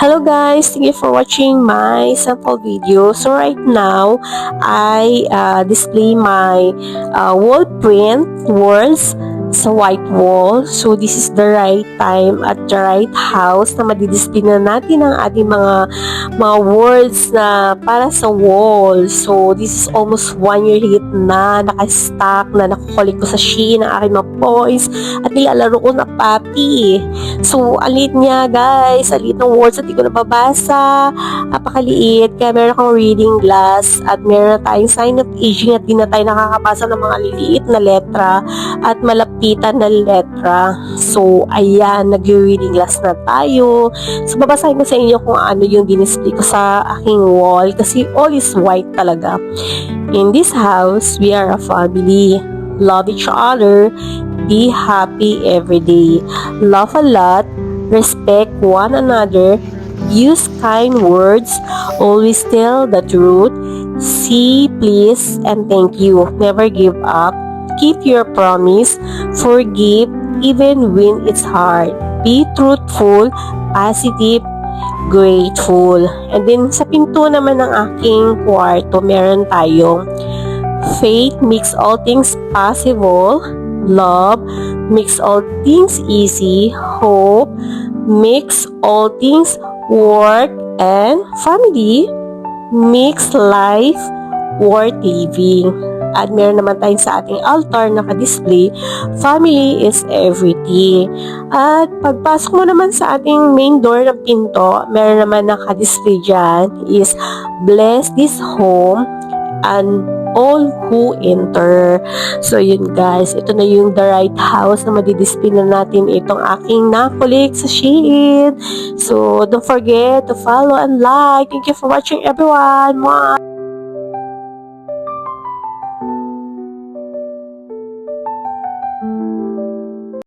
Hello guys, thank you for watching my sample video. So right now, I display my wall print words sa white wall. So this is the right time at the right house na madidisplay na natin ang ating mga words na para sa wall. So this is almost 1 year higit na naka-stack na nakukulik ko sa Shein ang aking mga boys at nilalaro ko na papi. So, alit niya guys, alit ng words at di ko nababasa, napakaliit, kaya meron akong reading glass at meron na tayong sign of aging at di na tayo nakakabasa ng mga liliit na letra at malapitan na letra. So, ayan, nag-reading glass na tayo. So, babasahin ko sa inyo kung ano yung dinisplay ko sa aking wall kasi all is white talaga. In this house, we are a family. Love each other. Be happy every day. Laugh a lot. Respect one another. Use kind words. Always tell the truth. See, please, and thank you. Never give up. Keep your promise. Forgive even when it's hard. Be truthful, positive, grateful. And then sa pinto naman ng aking kwarto, meron tayong faith makes all things possible. Love makes all things easy. Hope makes all things work. And family makes life worth living. At meron naman tayo sa ating altar naka-display, family is everything. At pagpasok mo naman sa ating main door ng pinto, meron naman naka-display dyan is bless this home and all who enter. So yun guys, ito na yung the right house na madidisplay na natin itong aking nakulik sa Shein. So don't forget to follow and like. Thank you for watching everyone. Mwah!